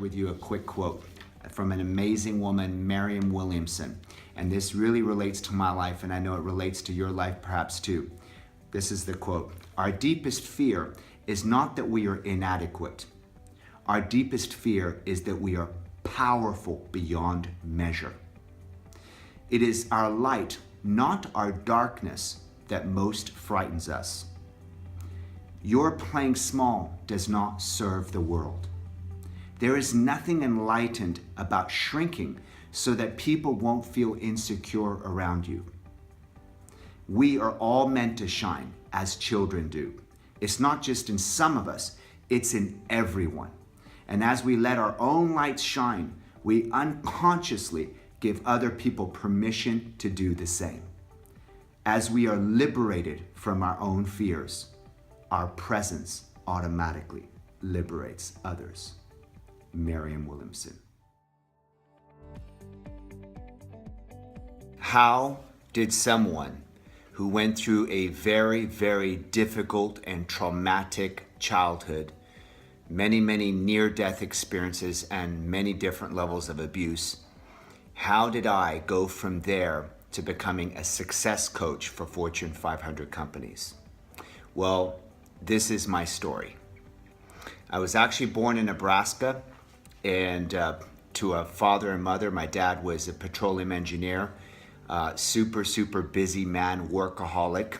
with you a quick quote from an amazing woman, Marianne Williamson. And this really relates to my life, and I know it relates to your life perhaps too. This is the quote: "Our deepest fear is not that we are inadequate. Our deepest fear is that we are powerful beyond measure. It is our light, not our darkness, that most frightens us. Your playing small does not serve the world. There is nothing enlightened about shrinking so that people won't feel insecure around you. We are all meant to shine as children do. It's not just in some of us, it's in everyone. And as we let our own lights shine, we unconsciously give other people permission to do the same. As we are liberated from our own fears, our presence automatically liberates others." Marianne Williamson. How did someone who went through a very, very difficult and traumatic childhood, many near-death experiences and many different levels of abuse, how did I go from there to becoming a success coach for Fortune 500 companies? Well, this is my story. I was actually born in Nebraska, and to a father and mother. My dad was a petroleum engineer, super busy man, workaholic.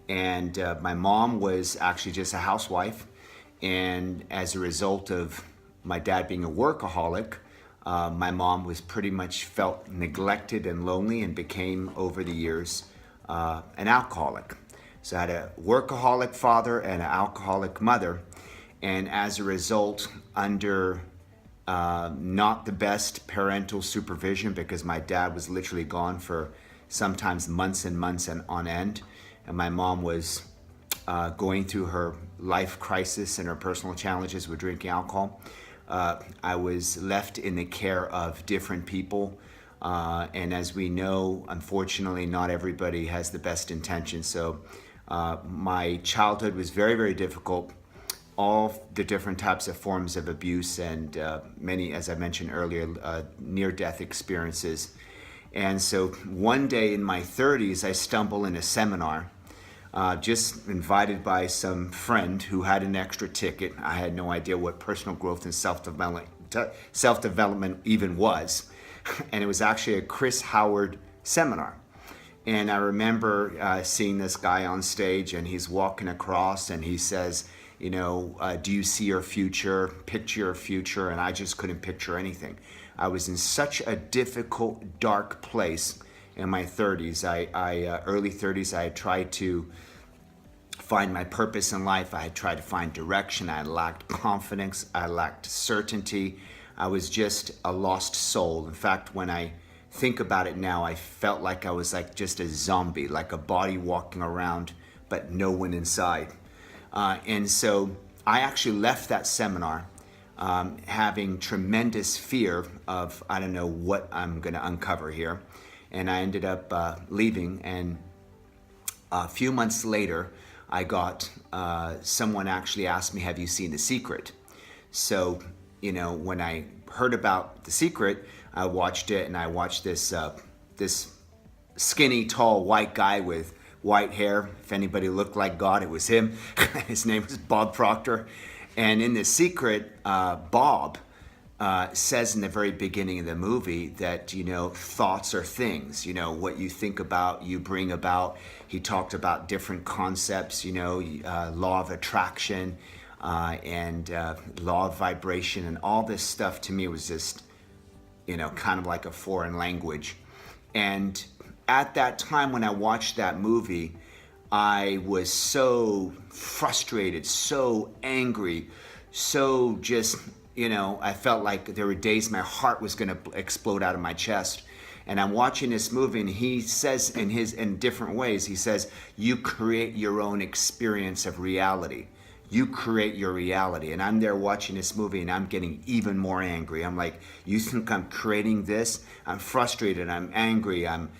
And my mom was actually just a housewife. And as a result of my dad being a workaholic, my mom was pretty much felt neglected and lonely and became, over the years, an alcoholic. So I had a workaholic father and an alcoholic mother. And as a result, under not the best parental supervision, because my dad was literally gone for sometimes months and months and on end. And my mom was going through her life crisis and her personal challenges with drinking alcohol. I was left in the care of different people. And as we know, unfortunately, not everybody has the best intentions. So my childhood was very difficult. All the different types of forms of abuse and many, as I mentioned earlier, near-death experiences. And so one day in my 30s, I stumble in a seminar, just invited by some friend who had an extra ticket. I had no idea what personal growth and self-development even was. And it was actually a Chris Howard seminar. And I remember seeing this guy on stage, and he's walking across and he says, you know, do you see your future? Picture your future. And I just couldn't picture anything. I was in such a difficult, dark place in my 30s. Early 30s, I had tried to find my purpose in life. I had tried to find direction. I lacked confidence. I lacked certainty. I was just a lost soul. In fact, when I think about it now, I felt like I was like just a zombie, like a body walking around, but no one inside. And so I actually left that seminar having tremendous fear of, I don't know what I'm going to uncover here. And I ended up leaving. And a few months later, I got someone actually asked me, have you seen The Secret? So, you know, when I heard about The Secret, I watched it, and I watched this skinny, tall, white guy with white hair. If anybody looked like God, it was him. His name was Bob Proctor. And in The Secret, Bob says in the very beginning of the movie that, you know, thoughts are things. You know, what you think about, you bring about. He talked about different concepts, you know, law of attraction and law of vibration, and all this stuff to me was just, you know, kind of like a foreign language. And at that time when I watched that movie, I was so frustrated, so angry, so just, you know, I felt like there were days my heart was going to explode out of my chest. And I'm watching this movie, and he says in different ways, he says, you create your own experience of reality. You create your reality. And I'm there watching this movie, and I'm getting even more angry. I'm like, you think I'm creating this? I'm frustrated. I'm angry. I'm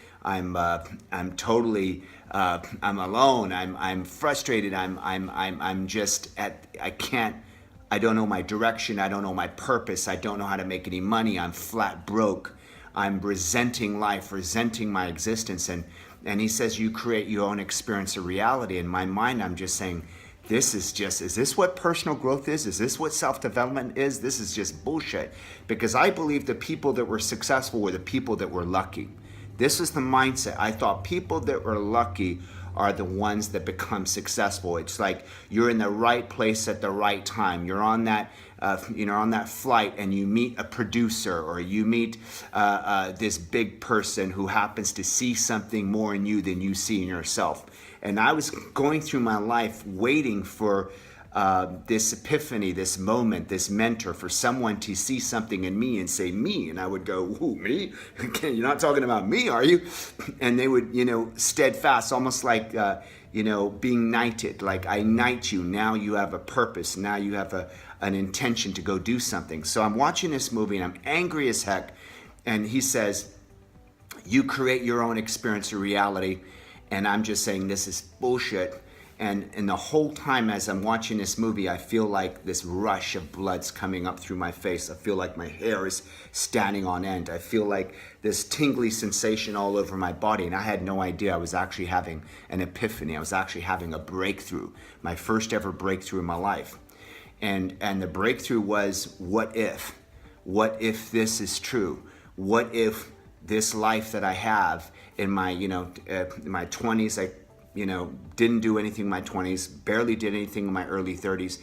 totally. I'm alone. I'm frustrated. I'm just I can't I don't know my direction. I don't know my purpose. I don't know how to make any money. I'm flat broke. I'm resenting life, resenting my existence. And he says, you create your own experience of reality. In my mind, I'm just saying, is this what personal growth is? Is this what self-development is? This is just bullshit. Because I believe the people that were successful were the people that were lucky. This was the mindset. I thought people that were lucky are the ones that become successful. It's like you're in the right place at the right time. You're on that, on that flight, and you meet a producer, or you meet this big person who happens to see something more in you than you see in yourself. And I was going through my life waiting for this epiphany, this moment, this mentor, for someone to see something in me and say, me. And I would go, who, me? You're not talking about me, are you? And they would, steadfast, almost like, being knighted. Like, I knight you. Now you have a purpose. Now you have an intention to go do something. So I'm watching this movie and I'm angry as heck. And he says, you create your own experience of reality. And I'm just saying, this is bullshit. And the whole time as I'm watching this movie, I feel like this rush of blood's coming up through my face. I feel like my hair is standing on end. I feel like this tingly sensation all over my body. And I had no idea I was actually having an epiphany. I was actually having a breakthrough, my first ever breakthrough in my life. And the breakthrough was, what if? What if this is true? What if this life that I have in my, in my 20s, didn't do anything in my 20s, barely did anything in my early 30s,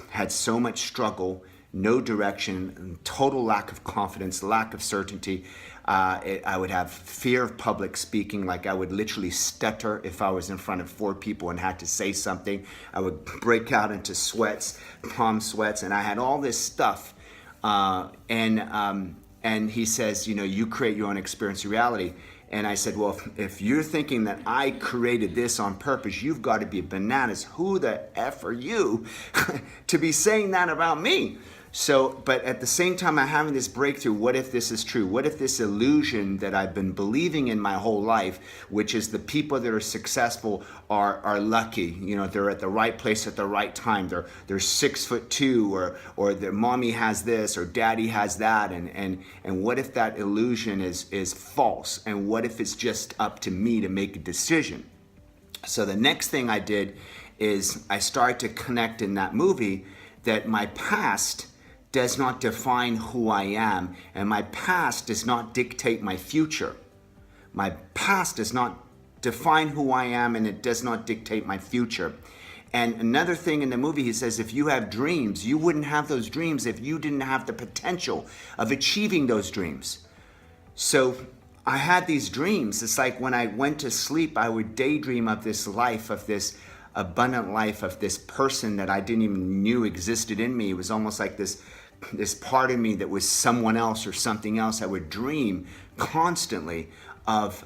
had so much struggle, no direction, total lack of confidence, lack of certainty. I would have fear of public speaking, like I would literally stutter if I was in front of 4 people and had to say something. I would break out into sweats, palm sweats, and I had all this stuff. And he says, you create your own experience of reality. And I said, well, if you're thinking that I created this on purpose, you've got to be bananas. Who the F are you to be saying that about me? So, but at the same time, I'm having this breakthrough. What if this is true? What if this illusion that I've been believing in my whole life, which is the people that are successful are lucky. They're at the right place at the right time. They're 6'2", or their mommy has this, or daddy has that. And what if that illusion is false? And what if it's just up to me to make a decision? So the next thing I did is I started to connect in that movie that my past does not define who I am, and my past does not dictate my future. My past does not define who I am, and it does not dictate my future. And another thing in the movie, he says, if you have dreams, you wouldn't have those dreams if you didn't have the potential of achieving those dreams. So I had these dreams. It's like when I went to sleep, I would daydream of this life, of this abundant life, of this person that I didn't even knew existed in me. It was almost like this part of me that was someone else or something else. I would dream constantly of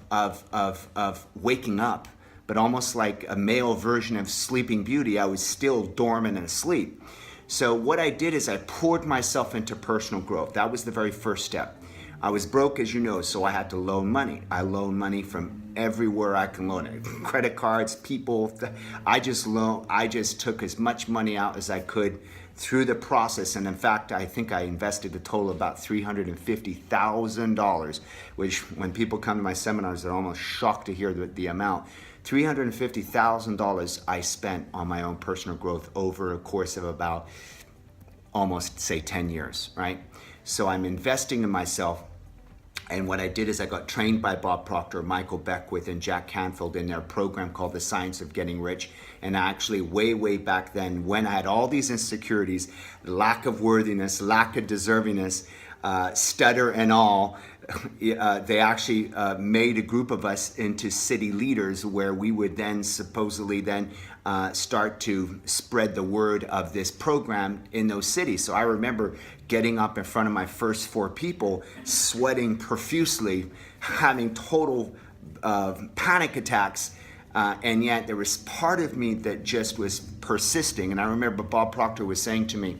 waking up, but almost like a male version of Sleeping Beauty, I was still dormant and asleep. So what I did is I poured myself into personal growth. That was the very first step. I was broke, as you know, so I had to loan money. I loaned money from everywhere I can loan it. Credit cards, people. I just took as much money out as I could through the process. And in fact, I think I invested a total of about $350,000, which when people come to my seminars, they're almost shocked to hear the amount. $350,000 I spent on my own personal growth over a course of about almost, say, 10 years, right? So I'm investing in myself. And what I did is I got trained by Bob Proctor, Michael Beckwith, and Jack Canfield in their program called The Science of Getting Rich. And actually, way back then, when I had all these insecurities, lack of worthiness, lack of deservingness, stutter and all, they actually made a group of us into city leaders, where we would then supposedly start to spread the word of this program in those cities. So I remember getting up in front of my first 4 people, sweating profusely, having total panic attacks, and yet there was part of me that just was persisting. And I remember Bob Proctor was saying to me,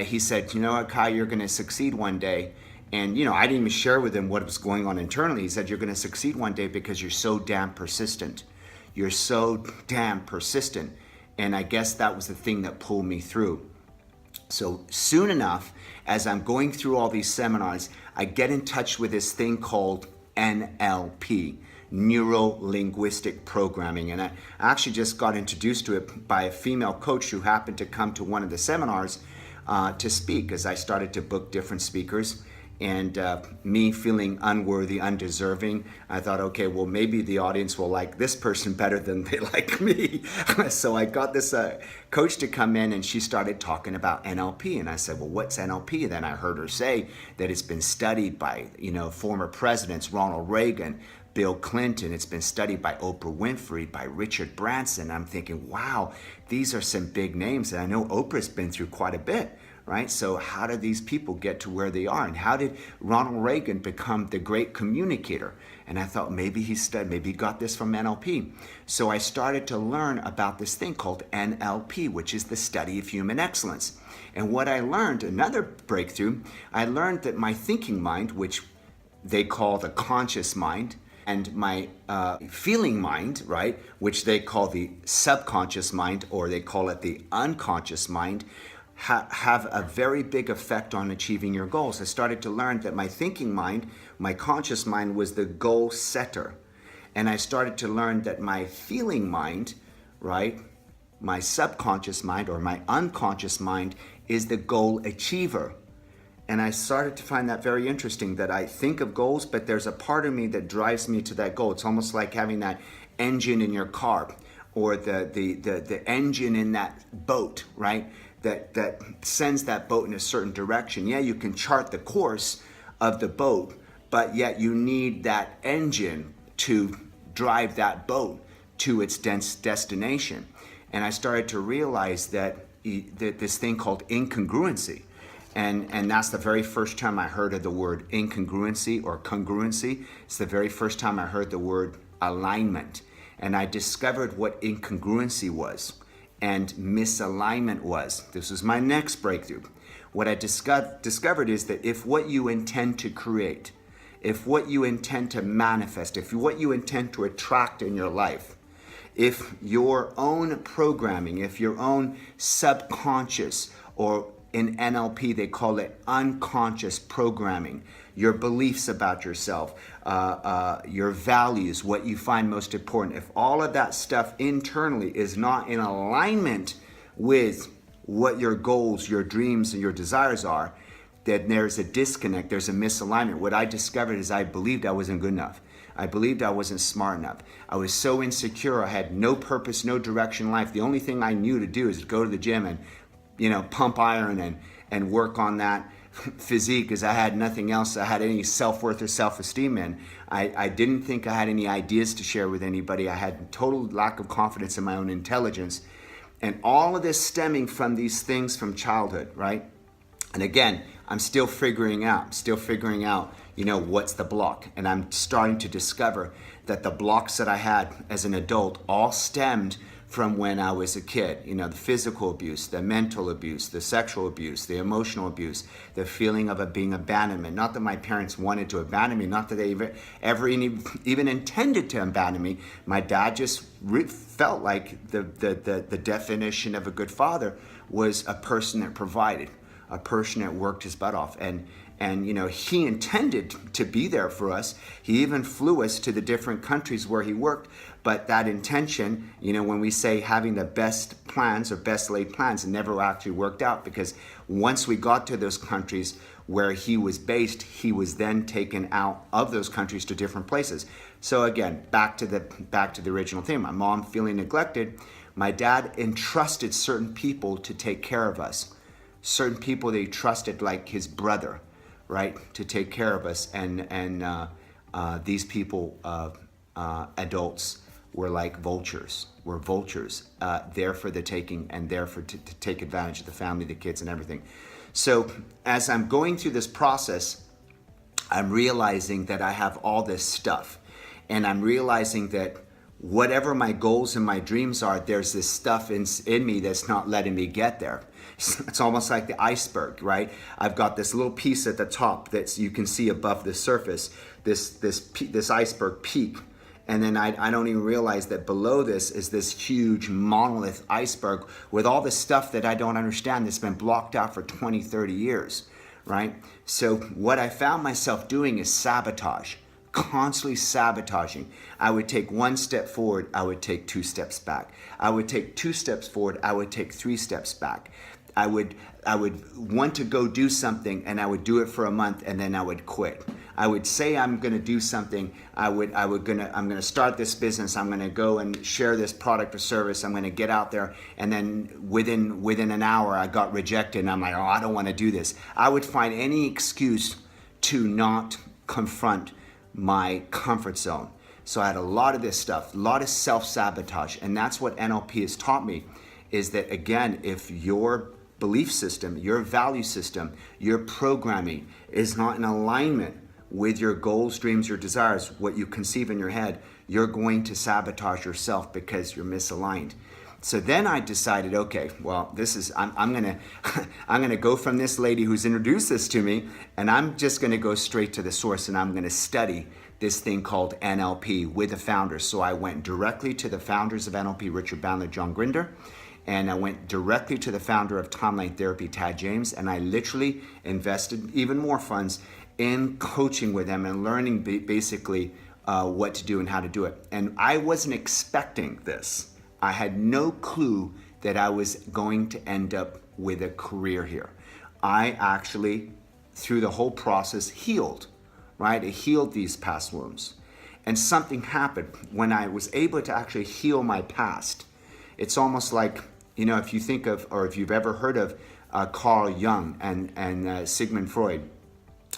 he said, you know what, Kai, you're going to succeed one day. And, I didn't even share with him what was going on internally. He said, you're going to succeed one day because you're so damn persistent. You're so damn persistent. And I guess that was the thing that pulled me through. So soon enough, as I'm going through all these seminars, I get in touch with this thing called NLP, neuro-linguistic programming. And I actually just got introduced to it by a female coach who happened to come to one of the seminars to speak, as I started to book different speakers. And me feeling unworthy, undeserving, I thought, okay, well, maybe the audience will like this person better than they like me. So I got this coach to come in, and she started talking about NLP. And I said, well, what's NLP? And then I heard her say that it's been studied by, former presidents, Ronald Reagan, Bill Clinton. It's been studied by Oprah Winfrey, by Richard Branson. I'm thinking, wow, these are some big names. And I know Oprah's been through quite a bit. Right? So how did these people get to where they are? And how did Ronald Reagan become the great communicator? And I thought maybe he got this from NLP. So I started to learn about this thing called NLP, which is the study of human excellence. And what I learned, another breakthrough, I learned that my thinking mind, which they call the conscious mind, and my feeling mind, right, which they call the subconscious mind, or they call it the unconscious mind, have a very big effect on achieving your goals. I started to learn that my thinking mind, my conscious mind, was the goal setter. And I started to learn that my feeling mind, right, my subconscious mind or my unconscious mind is the goal achiever. And I started to find that very interesting, that I think of goals, but there's a part of me that drives me to that goal. It's almost like having that engine in your car, or the engine in that boat, right? That sends that boat in a certain direction. Yeah, you can chart the course of the boat, but yet you need that engine to drive that boat to its destination. And I started to realize that this thing called incongruency, and that's the very first time I heard of the word incongruency or congruency. It's the very first time I heard the word alignment. And I discovered what incongruency was and misalignment was. This was my next breakthrough. What I discovered is that if what you intend to create, if what you intend to manifest, if what you intend to attract in your life, if your own programming, if your own subconscious, or in NLP they call it unconscious programming, your beliefs about yourself, your values, what you find most important, if all of that stuff internally is not in alignment with what your goals, your dreams, and your desires are, then there's a disconnect, there's a misalignment. What I discovered is I believed I wasn't good enough. I believed I wasn't smart enough. I was so insecure. I had no purpose, no direction in life. The only thing I knew to do is go to the gym and, pump iron and work on that physique, because I had nothing else I had any self-worth or self-esteem in. I didn't think I had any ideas to share with anybody. I had total lack of confidence in my own intelligence. And all of this stemming from these things from childhood, right? And again, I'm still figuring out, what's the block. And I'm starting to discover that the blocks that I had as an adult all stemmed from when I was a kid. The physical abuse, the mental abuse, the sexual abuse, the emotional abuse, the feeling of being abandonment. Not that my parents wanted to abandon me, not that they ever even intended to abandon me. My dad just felt like the definition of a good father was a person that provided, a person that worked his butt off. And he intended to be there for us. He even flew us to the different countries where he worked. But that intention, when we say having the best plans or best laid plans, it never actually worked out, because once we got to those countries where he was based, he was then taken out of those countries to different places. So again, back to the original thing. My mom feeling neglected. My dad entrusted certain people to take care of us. Certain people that he trusted, like his brother, right, to take care of us. And these people, adults, were like vultures. We're vultures, there for the taking, and there to take advantage of the family, the kids, and everything. So as I'm going through this process, I'm realizing that I have all this stuff. And I'm realizing that whatever my goals and my dreams are, there's this stuff in me that's not letting me get there. It's almost like the iceberg, right? I've got this little piece at the top that you can see above the surface, this iceberg peak. And then I don't even realize that below this is this huge monolith iceberg with all the stuff that I don't understand that's been blocked out for 20, 30 years, right? So what I found myself doing is sabotage, constantly sabotaging. I would take one step forward, I would take 2 steps back. I would take 2 steps forward, I would take 3 steps back. I would want to go do something and I would do it for a month and then I would quit. I would say I'm going to do something. I'm going to start this business. I'm going to go and share this product or service. I'm going to get out there, and then within an hour I got rejected and I'm like, oh, I don't want to do this. I would find any excuse to not confront my comfort zone. So I had a lot of this stuff, a lot of self-sabotage, and that's what NLP has taught me, is that again, if your belief system, your value system, your programming is not in alignment with your goals, dreams, your desires, what you conceive in your head, you're going to sabotage yourself because you're misaligned. So then I decided, okay, well, I'm gonna go from this lady who's introduced this to me, and I'm just gonna go straight to the source, and I'm gonna study this thing called NLP with the founders. So I went directly to the founders of NLP, Richard Bandler, John Grinder, and I went directly to the founder of Timeline Therapy, Tad James, and I literally invested even more funds in coaching with them and learning basically what to do and how to do it. And I wasn't expecting this. I had no clue that I was going to end up with a career here. I actually, through the whole process, healed, right? I healed these past wounds. And something happened when I was able to actually heal my past. It's almost like, if you think of, or if you've ever heard of Carl Jung and Sigmund Freud,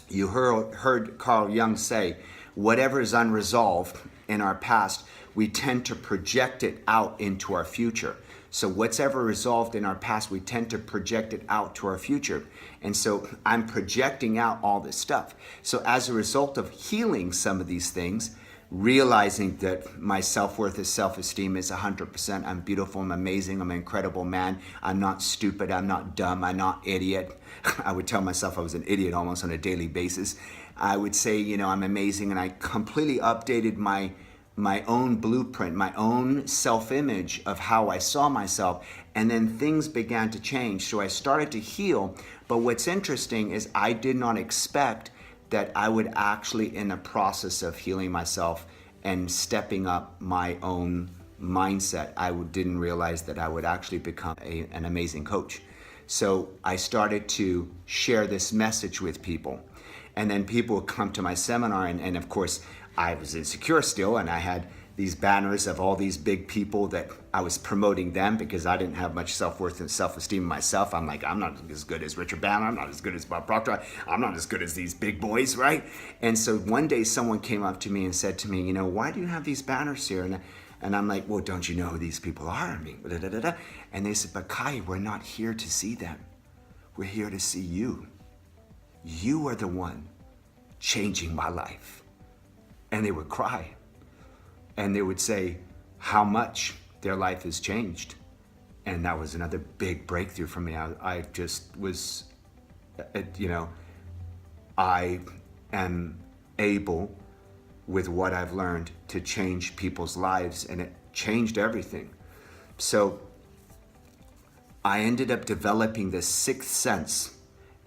you heard Carl Jung say, whatever is unresolved in our past, we tend to project it out into our future. So what's ever resolved in our past, we tend to project it out to our future. And so I'm projecting out all this stuff. So as a result of healing some of these things, realizing that my self-worth is self-esteem is 100%. I'm beautiful, I'm amazing, I'm an incredible man. I'm not stupid, I'm not dumb, I'm not idiot. I would tell myself I was an idiot almost on a daily basis. I would say, I'm amazing, and I completely updated my own blueprint, my own self-image of how I saw myself, and then things began to change. So I started to heal, but what's interesting is I did not expect that I would actually, in the process of healing myself and stepping up my own mindset, I didn't realize that I would actually become an amazing coach. So I started to share this message with people. And then people would come to my seminar, and of course, I was insecure still, and I had these banners of all these big people that I was promoting them because I didn't have much self-worth and self-esteem myself. I'm like, I'm not as good as Richard Bandler, I'm not as good as Bob Proctor, I'm not as good as these big boys, right? And so one day someone came up to me and said to me, why do you have these banners here? And I'm like, well, don't you know who these people are? And they said, but Kai, we're not here to see them. We're here to see you. You are the one changing my life. And they would cry. And they would say how much their life has changed. And that was another big breakthrough for me. I just was, I am able, with what I've learned, to change people's lives, and it changed everything. So I ended up developing this sixth sense.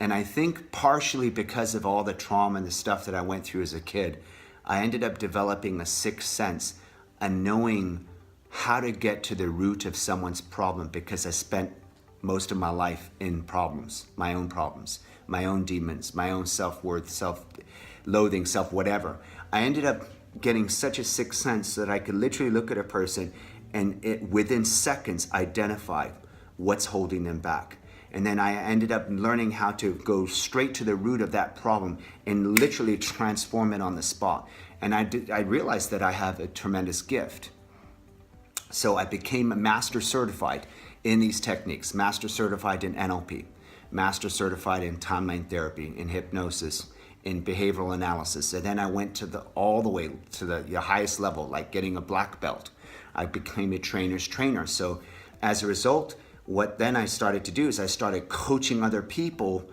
And I think partially because of all the trauma and the stuff that I went through as a kid, I ended up developing a sixth sense and knowing how to get to the root of someone's problem, because I spent most of my life in problems, my own demons, my own self-worth, self-loathing, self-whatever. I ended up getting such a sixth sense that I could literally look at a person and within seconds identify what's holding them back. And then I ended up learning how to go straight to the root of that problem and literally transform it on the spot. And I realized that I have a tremendous gift. So I became a master certified in these techniques, master certified in NLP, master certified in timeline therapy, in hypnosis, in behavioral analysis. And then I went all the way to the highest level, like getting a black belt. I became a trainer's trainer. So as a result, what then I started to do is I started coaching other people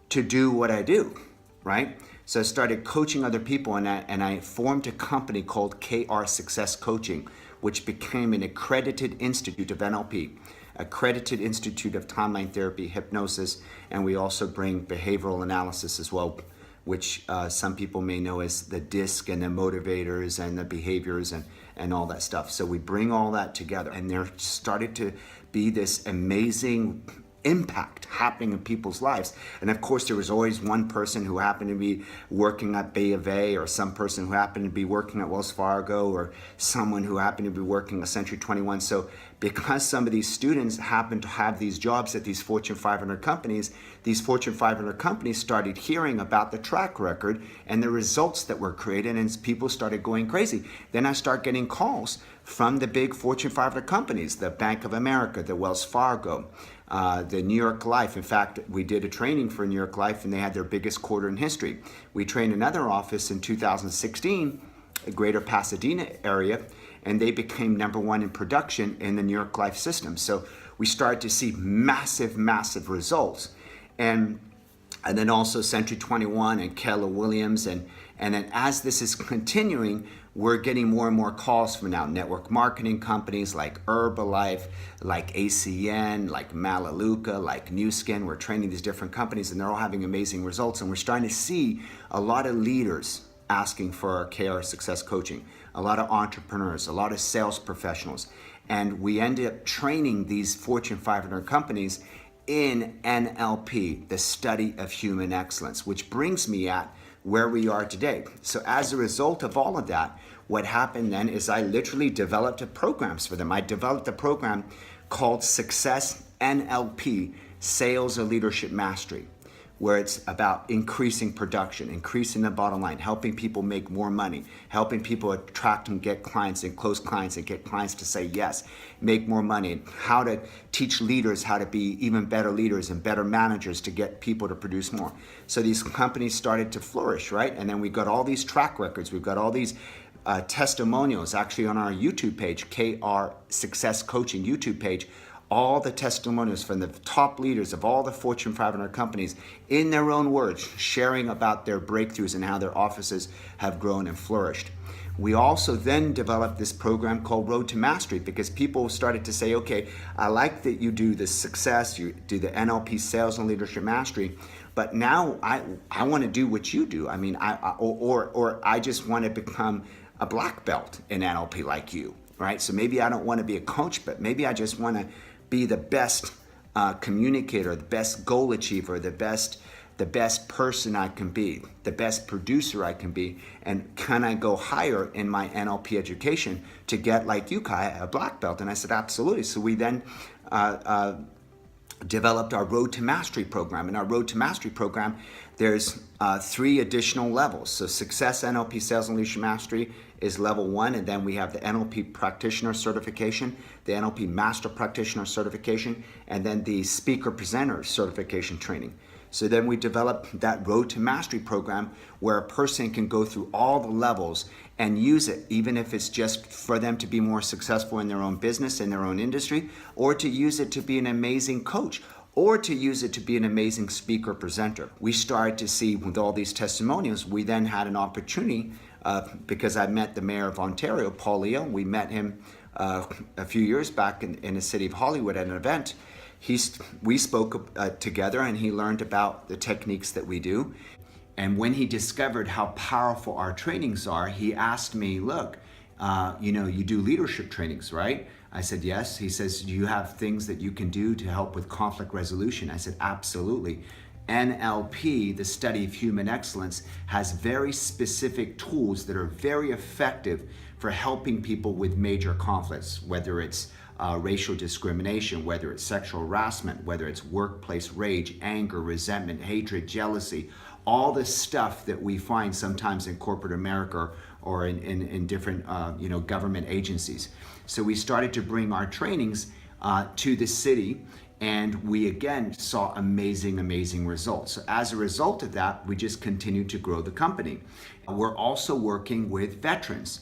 to do what I do. right? So I started coaching other people, and I formed a company called KR Success Coaching, which became an accredited institute of NLP, accredited institute of timeline therapy, hypnosis, and we also bring behavioral analysis as well, which some people may know as the DISC and the motivators and the behaviors and all that stuff. So we bring all that together, and there started to be this amazing impact happening in people's lives. And of course, there was always one person who happened to be working at Bay of A, or some person who happened to be working at Wells Fargo, or someone who happened to be working at Century 21. So because some of these students happened to have these jobs at these Fortune 500 companies, these Fortune 500 companies started hearing about the track record and the results that were created, and people started going crazy. Then I start getting calls from the big Fortune 500 companies, the Bank of America, the Wells Fargo, the New York Life. In fact, we did a training for New York Life, and they had their biggest quarter in history. We trained another office in 2016, the greater Pasadena area, and they became #1 in production in the New York Life system. So we started to see massive, massive results. And then also Century 21 and Keller Williams. And then as this is continuing, we're getting more and more calls from now network marketing companies like Herbalife, like ACN, like Malaluka, like Nu Skin. We're training these different companies, and they're all having amazing results. And we're starting to see a lot of leaders asking for our KR Success Coaching, a lot of entrepreneurs, a lot of sales professionals. And we ended up training these Fortune 500 companies in NLP, the study of human excellence, which brings me at where we are today. So as a result of all of that, what happened then is I literally developed programs for them. I developed a program called Success NLP, Sales and Leadership Mastery, where it's about increasing production, increasing the bottom line, helping people make more money, helping people attract and get clients and close clients and get clients to say yes, make more money, how to teach leaders how to be even better leaders and better managers to get people to produce more. So these companies started to flourish, right? And then we got all these track records. We've got all these testimonials actually on our YouTube page, KR Success Coaching YouTube page, all the testimonials from the top leaders of all the Fortune 500 companies in their own words, sharing about their breakthroughs and how their offices have grown and flourished. We also then developed this program called Road to Mastery, because people started to say, okay, I like that you do the success, you do the NLP Sales and Leadership Mastery, but now I want to do what you do. I mean, or I just want to become a black belt in NLP like you, right? So maybe I don't want to be a coach, but maybe I just want to be the best communicator, the best goal achiever, the best person I can be, the best producer I can be, and can I go higher in my NLP education to get, like you, Kai, a black belt? And I said, absolutely. So we then developed our Road to Mastery program. In our Road to Mastery program, there's 3 additional levels. So Success NLP Sales and Leadership Mastery is level 1, and then we have the NLP Practitioner Certification, the NLP Master Practitioner Certification, and then the Speaker Presenter Certification training. So then we developed that Road to Mastery program where a person can go through all the levels and use it, even if it's just for them to be more successful in their own business, in their own industry, or to use it to be an amazing coach, or to use it to be an amazing speaker presenter. We started to see with all these testimonials, we then had an opportunity, because I met the mayor of Ontario, Paul Leo. We met him a few years back in the city of Hollywood at an event. We spoke together, and he learned about the techniques that we do. And when he discovered how powerful our trainings are, he asked me, look, you do leadership trainings, right? I said, yes. He says, do you have things that you can do to help with conflict resolution? I said, absolutely. NLP, the study of human excellence, has very specific tools that are very effective for helping people with major conflicts, whether it's racial discrimination, whether it's sexual harassment, whether it's workplace rage, anger, resentment, hatred, jealousy, all the stuff that we find sometimes in corporate America or in different government agencies. So we started to bring our trainings to the city, and we again saw amazing results. So as a result of that, we just continued to grow the company. We're also working with veterans.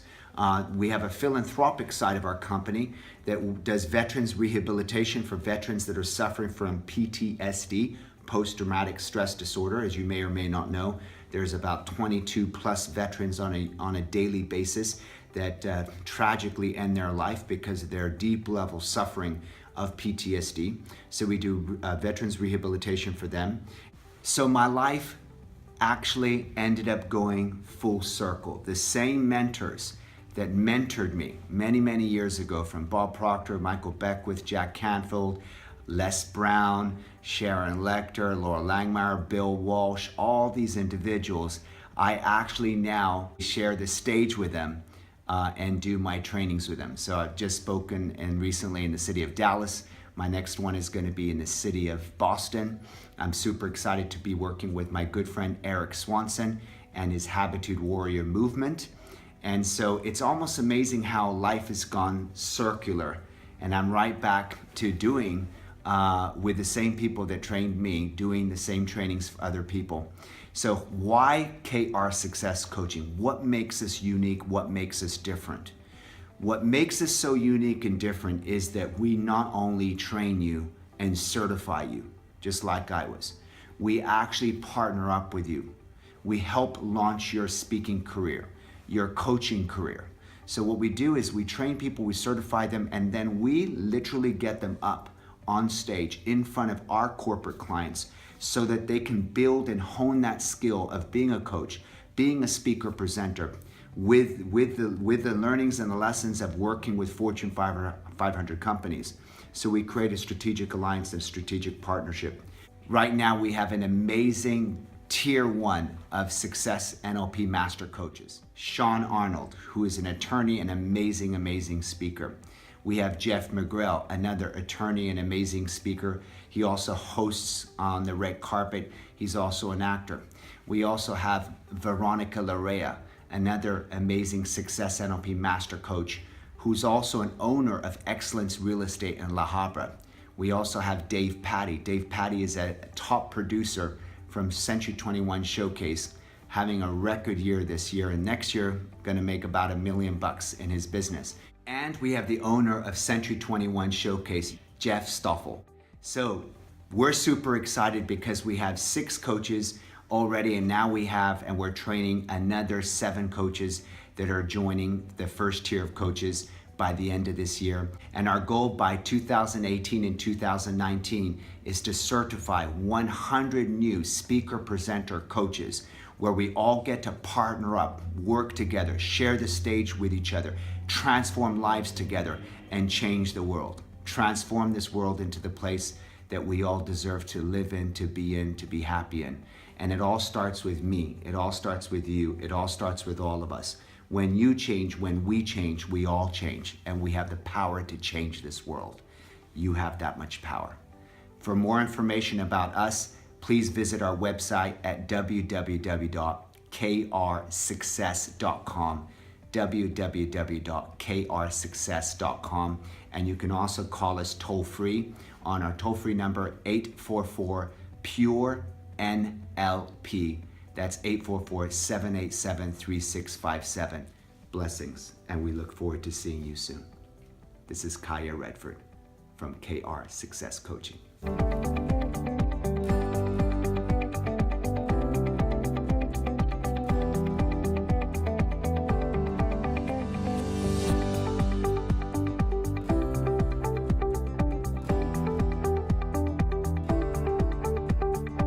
We have a philanthropic side of our company that does veterans rehabilitation for veterans that are suffering from PTSD, post-traumatic stress disorder. As you may or may not know, there's about 22 plus veterans on a daily basis that tragically end their life because of their deep level suffering of PTSD. So we do veterans rehabilitation for them. So my life actually ended up going full circle. The same mentors that mentored me many years ago, from Bob Proctor, Michael Beckwith, Jack Canfield, Les Brown, Sharon Lecter, Laura Langmeyer, Bill Walsh, all these individuals, I actually now share the stage with them and do my trainings with them. So I've just spoken recently in the city of Dallas. My next one is going to be in the city of Boston. I'm super excited to be working with my good friend Eric Swanson and his Habitude Warrior movement. And so it's almost amazing how life has gone circular, and I'm right back to doing with the same people that trained me, doing the same trainings for other people. So why KR Success Coaching? What makes us unique? What makes us different? What makes us so unique and different is that we not only train you and certify you, just like I was, we actually partner up with you. We help launch your speaking career, your coaching career. So what we do is we train people, we certify them, and then we literally get them up on stage in front of our corporate clients so that they can build and hone that skill of being a coach, being a speaker presenter, with the learnings and the lessons of working with Fortune 500 companies. So we create a strategic alliance and strategic partnership. Right now we have an amazing tier 1 of Success NLP Master Coaches. Sean Arnold, who is an attorney and amazing speaker. We have Jeff McGrail, another attorney and amazing speaker. He also hosts on the red carpet. He's also an actor. We also have Veronica Larrea, another amazing Success NLP Master Coach, who's also an owner of Excellence Real Estate in La Habra. We also have Dave Patty. Dave Patty is a top producer from Century 21 Showcase, having a record year this year, and next year gonna make about $1 million in his business. And we have the owner of Century 21 Showcase, Jeff Stoffel. So we're super excited because we have 6 coaches already, and now we're training another 7 coaches that are joining the first tier of coaches by the end of this year. And our goal by 2018 and 2019 is to certify 100 new speaker presenter coaches, where we all get to partner up, work together, share the stage with each other, transform lives together, and change the world. Transform this world into the place that we all deserve to live in, to be happy in. And it all starts with me. It all starts with you. It all starts with all of us. When you change, when we change, we all change, and we have the power to change this world. You have that much power. For more information about us, please visit our website at www.krsuccess.com, www.krsuccess.com, and you can also call us toll-free on our toll-free number 844-PURE-NLP. That's 844-787-3657. Blessings, and we look forward to seeing you soon. This is Kaya Redford from KR Success Coaching.